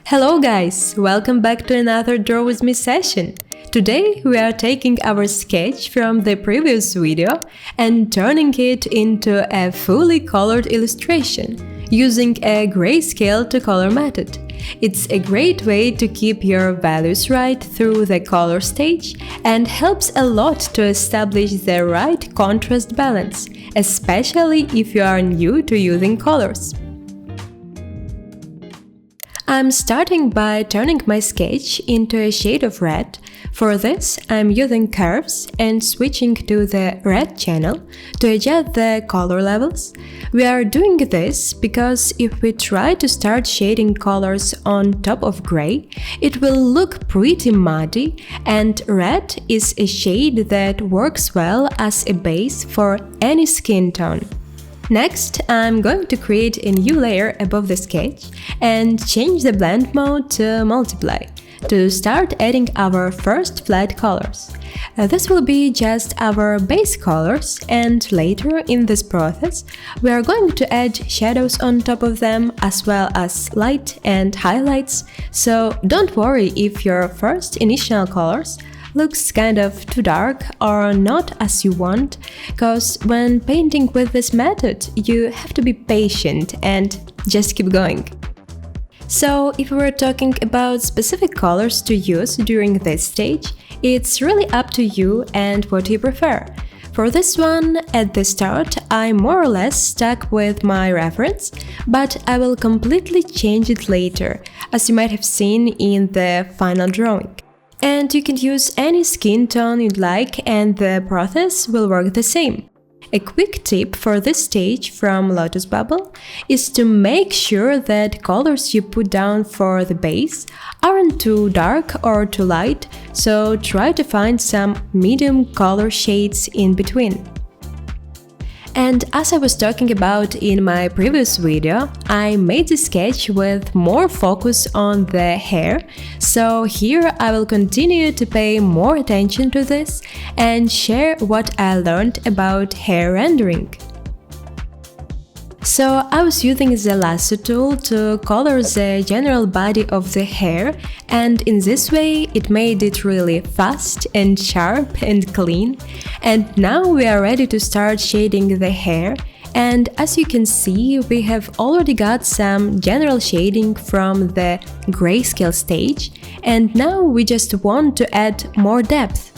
Hello guys, welcome back to another Draw With Me session. Today we are taking our sketch from the previous video and turning it into a fully colored illustration using a grayscale to color method. It's a great way to keep your values right through the color stage and helps a lot to establish the right contrast balance, especially if you are new to using colors. I'm starting by turning my sketch into a shade of red. For this, I'm using curves and switching to the red channel to adjust the color levels. We are doing this because if we try to start shading colors on top of gray, it will look pretty muddy, and red is a shade that works well as a base for any skin tone. Next, I'm going to create a new layer above the sketch and change the blend mode to multiply to start adding our first flat colors. This will be just our base colors, and later in this process we are going to add shadows on top of them as well as light and highlights, so don't worry if your first initial colors looks kind of too dark or not as you want, cause when painting with this method you have to be patient and just keep going. So if we're talking about specific colors to use during this stage, it's really up to you and what you prefer. For this one, at the start, I more or less stuck with my reference, but I will completely change it later, as you might have seen in the final drawing. And you can use any skin tone you'd like and the process will work the same. A quick tip for this stage from Lotusbubble is to make sure that colors you put down for the base aren't too dark or too light, so try to find some medium color shades in between. And as I was talking about in my previous video, I made the sketch with more focus on the hair, so here I will continue to pay more attention to this and share what I learned about hair rendering. So I was using the lasso tool to color the general body of the hair, and in this way it made it really fast and sharp and clean. And now we are ready to start shading the hair, and as you can see we have already got some general shading from the grayscale stage, and now we just want to add more depth.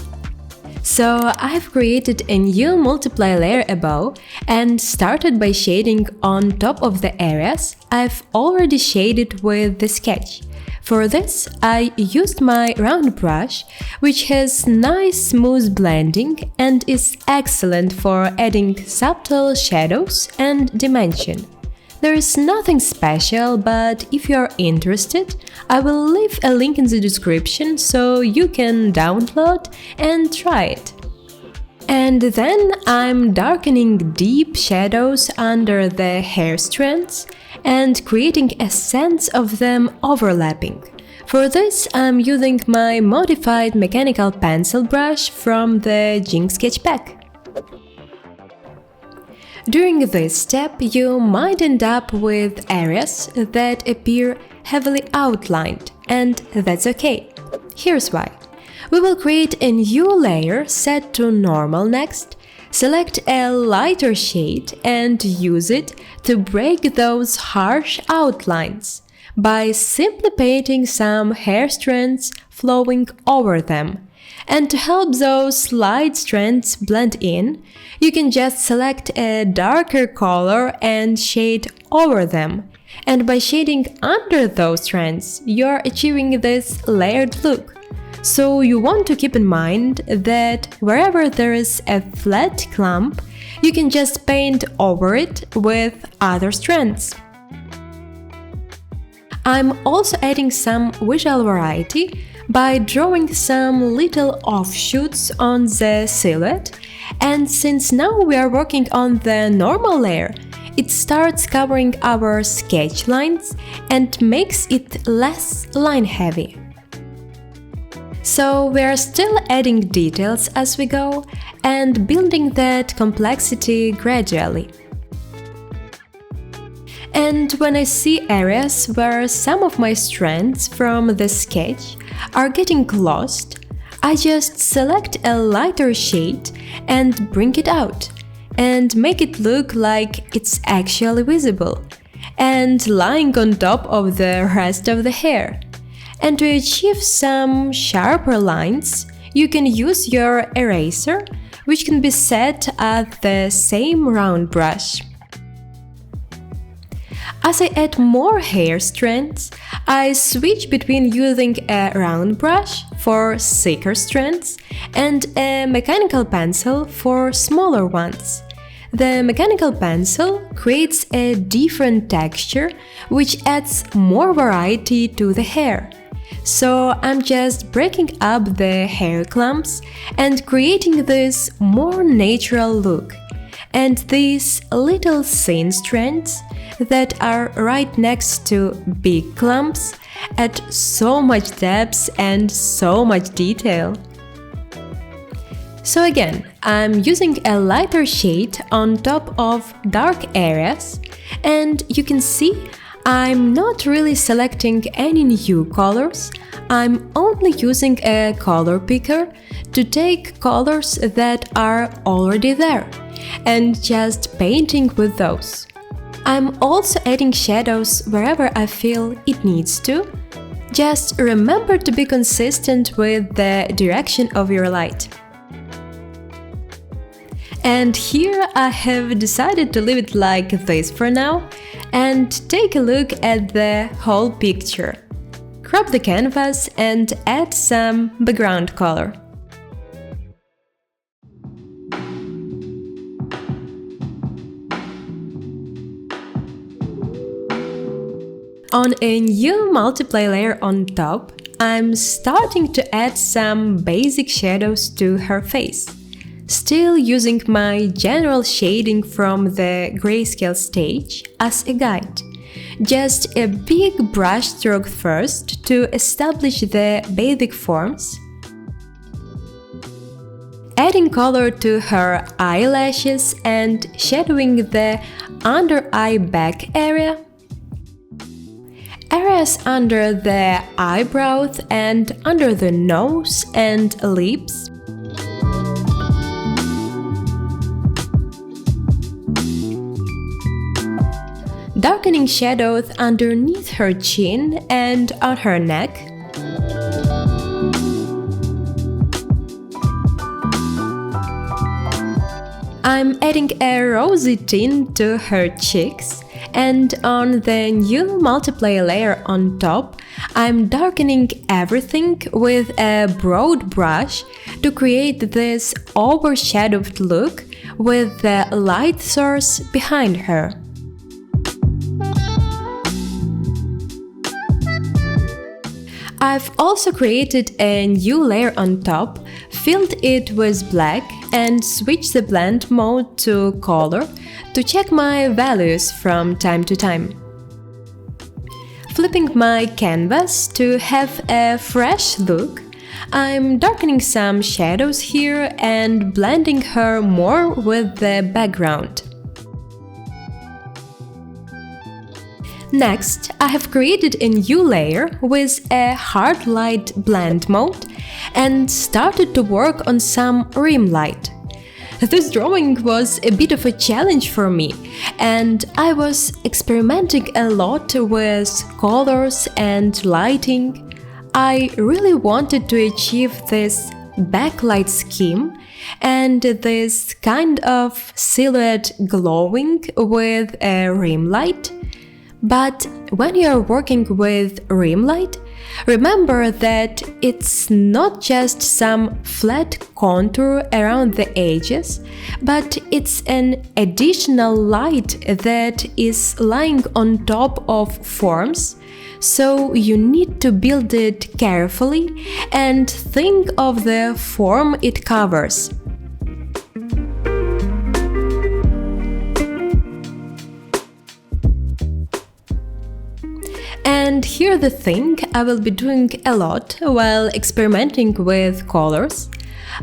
So I've created a new multiply layer above and started by shading on top of the areas I've already shaded with the sketch. For this, I used my round brush, which has nice smooth blending and is excellent for adding subtle shadows and dimension. There is nothing special, but if you are interested, I will leave a link in the description so you can download and try it. And then I'm darkening deep shadows under the hair strands and creating a sense of them overlapping. For this, I'm using my modified mechanical pencil brush from the Jinx sketch pack. During this step, you might end up with areas that appear heavily outlined, and that's okay. Here's why. We will create a new layer set to normal next, select a lighter shade and use it to break those harsh outlines by simply painting some hair strands flowing over them. And to help those light strands blend in, you can just select a darker color and shade over them. And by shading under those strands, you're achieving this layered look. So you want to keep in mind that wherever there is a flat clump, you can just paint over it with other strands. I'm also adding some visual variety by drawing some little offshoots on the silhouette, and since now we are working on the normal layer, it starts covering our sketch lines and makes it less line heavy. So we are still adding details as we go and building that complexity gradually. And when I see areas where some of my strands from the sketch are getting lost, I just select a lighter shade and bring it out and make it look like it's actually visible and lying on top of the rest of the hair. And to achieve some sharper lines, you can use your eraser, which can be set at the same round brush. As I add more hair strands, I switch between using a round brush for thicker strands and a mechanical pencil for smaller ones. The mechanical pencil creates a different texture, which adds more variety to the hair. So I'm just breaking up the hair clumps and creating this more natural look. And these little thin strands that are right next to big clumps add so much depth and so much detail. So again, I'm using a lighter shade on top of dark areas, and you can see I'm not really selecting any new colors. I'm only using a color picker to take colors that are already there and just painting with those. I'm also adding shadows wherever I feel it needs to. Just remember to be consistent with the direction of your light. And here I have decided to leave it like this for now and take a look at the whole picture. Crop the canvas and add some background color. On a new multiply layer on top, I'm starting to add some basic shadows to her face. Still using my general shading from the Grayscale stage as a guide. Just a big brush stroke first to establish the basic forms. Adding color to her eyelashes and shadowing the under eye back area. Areas under the eyebrows and under the nose and lips. Darkening shadows underneath her chin and on her neck. I'm adding a rosy tint to her cheeks, and on the new multiply layer on top, I'm darkening everything with a broad brush to create this overshadowed look with the light source behind her. I've also created a new layer on top, filled it with black and switched the blend mode to color to check my values from time to time. Flipping my canvas to have a fresh look, I'm darkening some shadows here and blending her more with the background. Next, I have created a new layer with a hard light blend mode and started to work on some rim light. This drawing was a bit of a challenge for me, and I was experimenting a lot with colors and lighting. I really wanted to achieve this backlight scheme and this kind of silhouette glowing with a rim light. But when you're working with rim light, remember that it's not just some flat contour around the edges, but it's an additional light that is lying on top of forms, so you need to build it carefully and think of the form it covers. And here's the thing I will be doing a lot while experimenting with colors.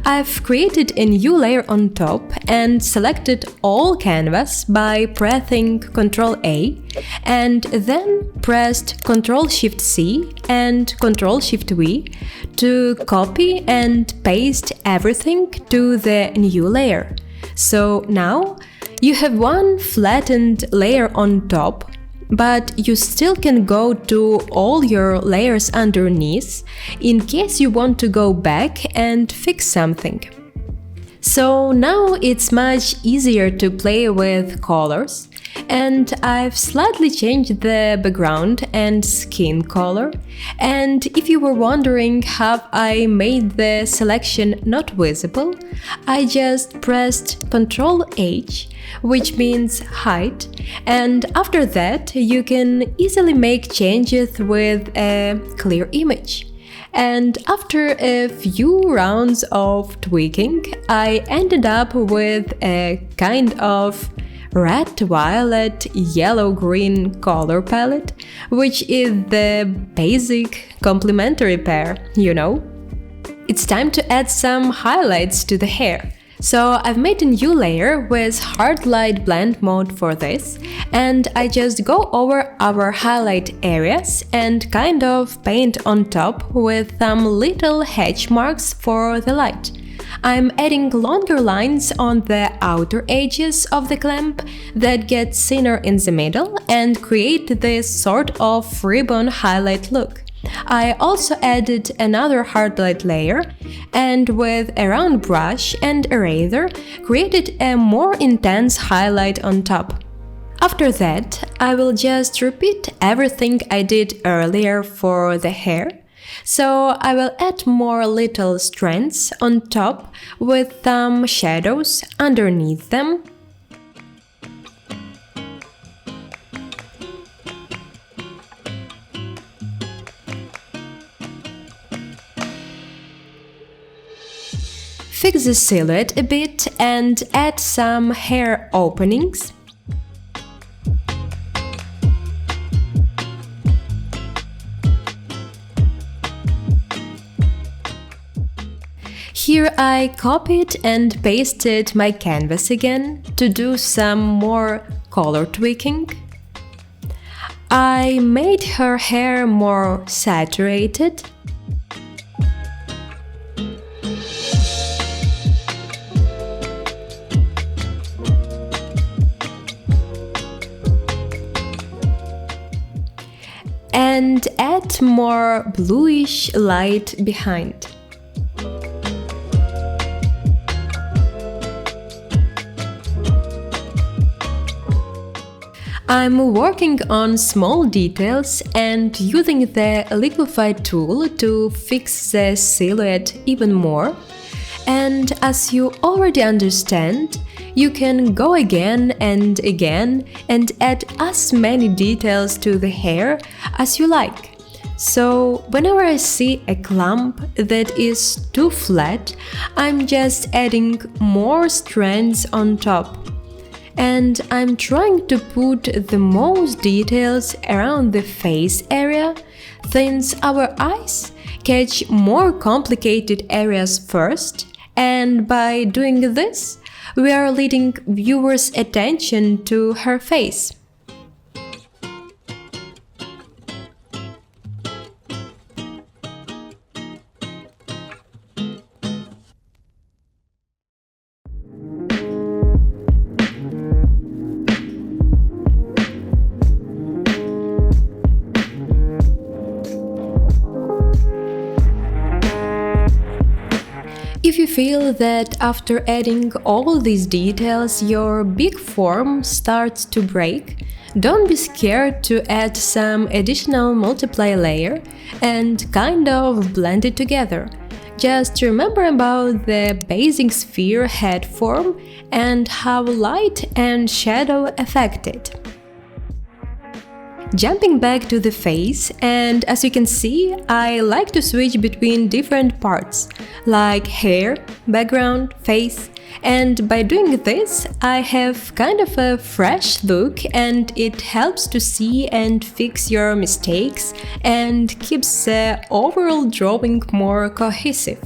I've created a new layer on top and selected all canvas by pressing Ctrl-A and then pressed Ctrl-Shift-C and Ctrl-Shift-V to copy and paste everything to the new layer. So now you have one flattened layer on top, but you still can go to all your layers underneath in case you want to go back and fix something. So now it's much easier to play with colors, and I've slightly changed the background and skin color. And if you were wondering how I made the selection not visible, I just pressed Ctrl-H, which means hide, and after that you can easily make changes with a clear image. And after a few rounds of tweaking, I ended up with a kind of red, violet, yellow, green color palette, which is the basic complementary pair, you know. It's time to add some highlights to the hair. So I've made a new layer with hard light blend mode for this, and I just go over our highlight areas and kind of paint on top with some little hatch marks for the light. I'm adding longer lines on the outer edges of the clamp that get thinner in the middle and create this sort of ribbon highlight look. I also added another hardlight layer and with a round brush and eraser created a more intense highlight on top. After that, I will just repeat everything I did earlier for the hair. So I will add more little strands on top with some shadows underneath them. Fix the silhouette a bit and add some hair openings. Here I copied and pasted my canvas again to do some more color tweaking. I made her hair more saturated. And add more bluish light behind. I'm working on small details and using the liquify tool to fix the silhouette even more. And as you already understand, you can go again and again and add as many details to the hair as you like. So whenever I see a clump that is too flat, I'm just adding more strands on top. And I'm trying to put the most details around the face area, since our eyes catch more complicated areas first, and by doing this, we are leading viewers' attention to her face. If you feel that after adding all these details your big form starts to break, don't be scared to add some additional multiply layer and kind of blend it together. Just remember about the basic sphere head form and how light and shadow affect it. Jumping back to the face, and as you can see, I like to switch between different parts, like hair, background, face, and by doing this, I have kind of a fresh look and it helps to see and fix your mistakes and keeps the overall drawing more cohesive.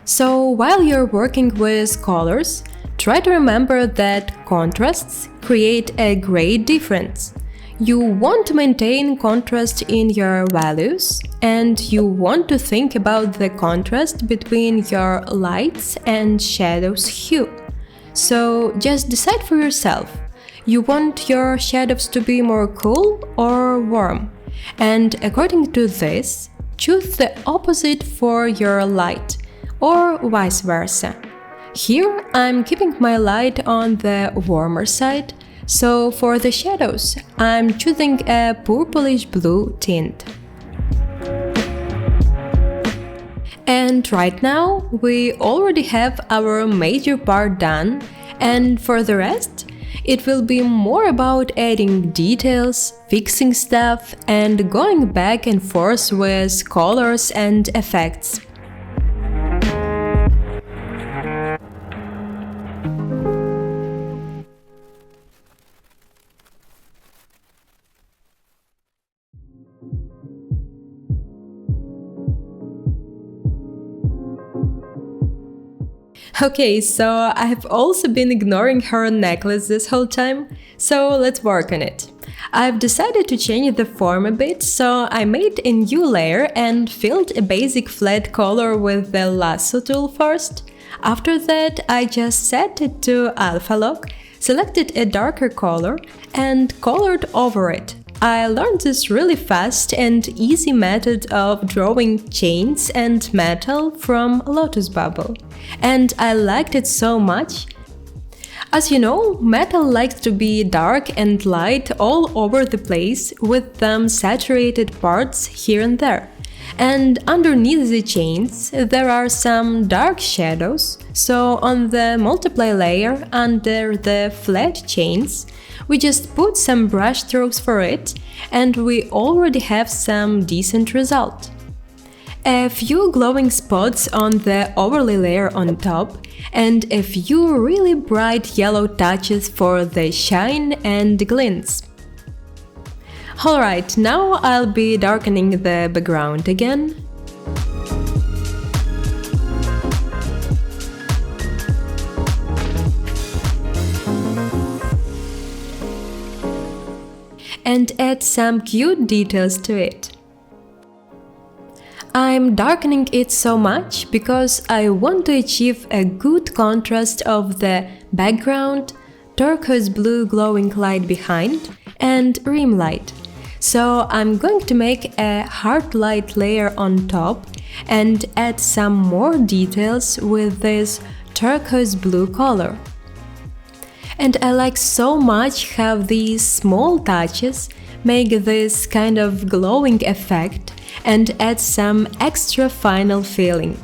So while you're working with colors, try to remember that contrasts create a great difference. You want to maintain contrast in your values, and you want to think about the contrast between your lights and shadows hue. So just decide for yourself. You want your shadows to be more cool or warm, and according to this, choose the opposite for your light, or vice versa. Here I'm keeping my light on the warmer side, so for the shadows I'm choosing a purplish blue tint. And right now we already have our major part done, and for the rest, it will be more about adding details, fixing stuff, and going back and forth with colors and effects. Okay, so I've also been ignoring her necklace this whole time, so let's work on it. I've decided to change the form a bit, so I made a new layer and filled a basic flat color with the lasso tool first. After that, I just set it to alpha lock, selected a darker color, and colored over it. I learned this really fast and easy method of drawing chains and metal from Lotusbubble, and I liked it so much. As you know, metal likes to be dark and light all over the place, with some saturated parts here and there. And underneath the chains there are some dark shadows, so on the multiply layer under the flat chains we just put some brush strokes for it, and we already have some decent result. A few glowing spots on the overlay layer on top, and a few really bright yellow touches for the shine and glints. Alright, now I'll be darkening the background again. And add some cute details to it. I'm darkening it so much because I want to achieve a good contrast of the background, turquoise blue glowing light behind, and rim light. So I'm going to make a hard light layer on top and add some more details with this turquoise blue color. And I like so much how these small touches make this kind of glowing effect and add some extra final feeling.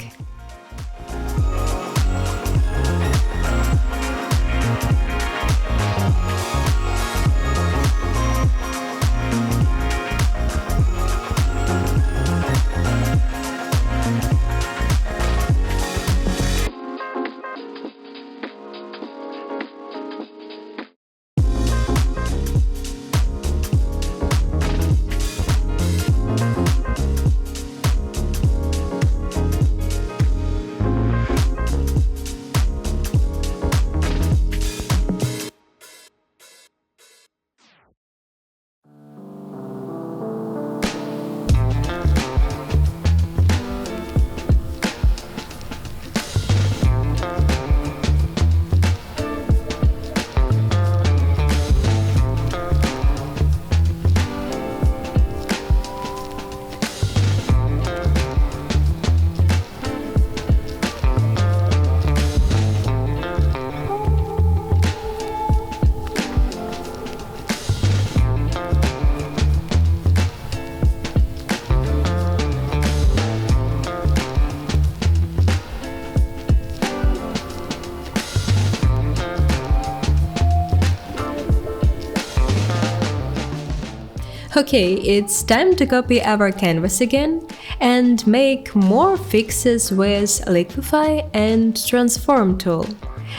Okay, it's time to copy our canvas again and make more fixes with Liquify and Transform tool.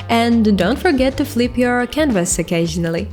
And don't forget to flip your canvas occasionally.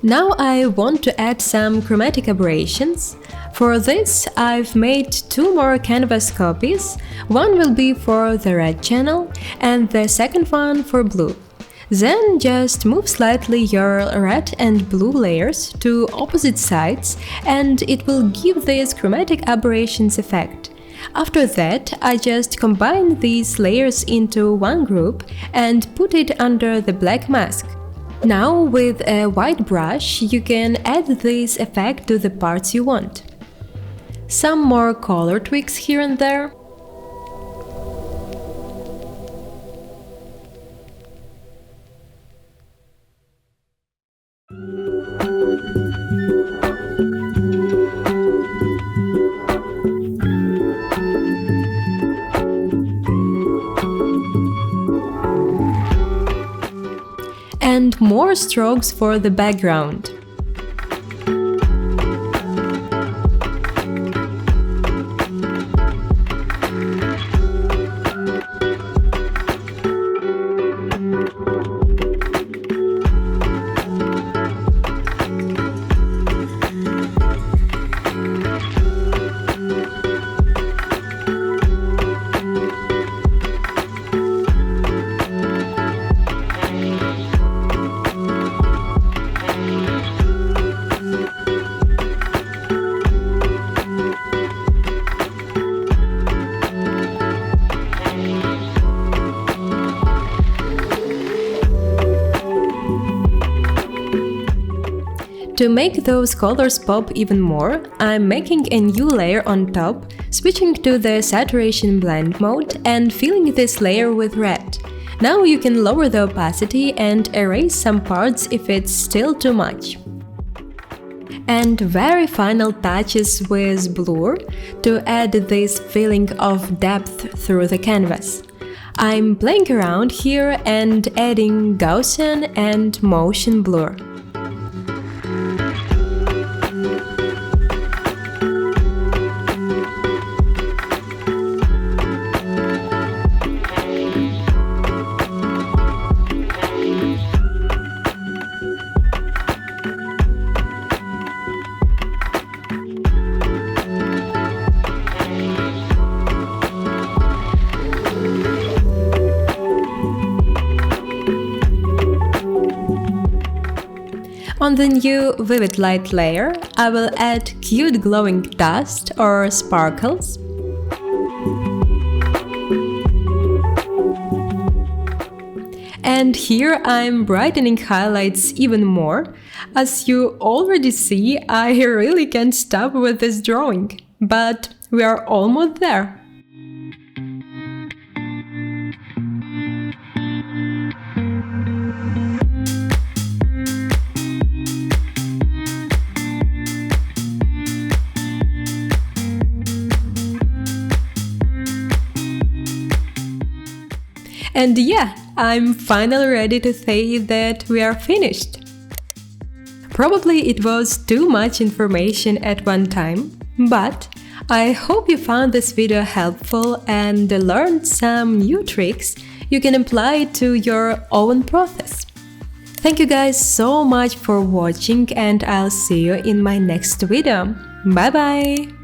Now I want to add some chromatic aberrations. For this, I've made 2 more canvas copies. One will be for the red channel and the second one for blue. Then just move slightly your red and blue layers to opposite sides and it will give this chromatic aberrations effect. After that, I just combine these layers into one group and put it under the black mask. Now, with a white brush, you can add this effect to the parts you want. Some more color tweaks here and there. And more strokes for the background. To make those colors pop even more, I'm making a new layer on top, switching to the saturation blend mode and filling this layer with red. Now you can lower the opacity and erase some parts if it's still too much. And very final touches with blur to add this feeling of depth through the canvas. I'm playing around here and adding Gaussian and motion blur. On the new Vivid Light layer, I will add cute glowing dust or sparkles. And here I'm brightening highlights even more. As you already see, I really can't stop with this drawing, but we are almost there. And yeah, I'm finally ready to say that we are finished. Probably it was too much information at one time, but I hope you found this video helpful and learned some new tricks you can apply to your own process. Thank you guys so much for watching and I'll see you in my next video. Bye bye!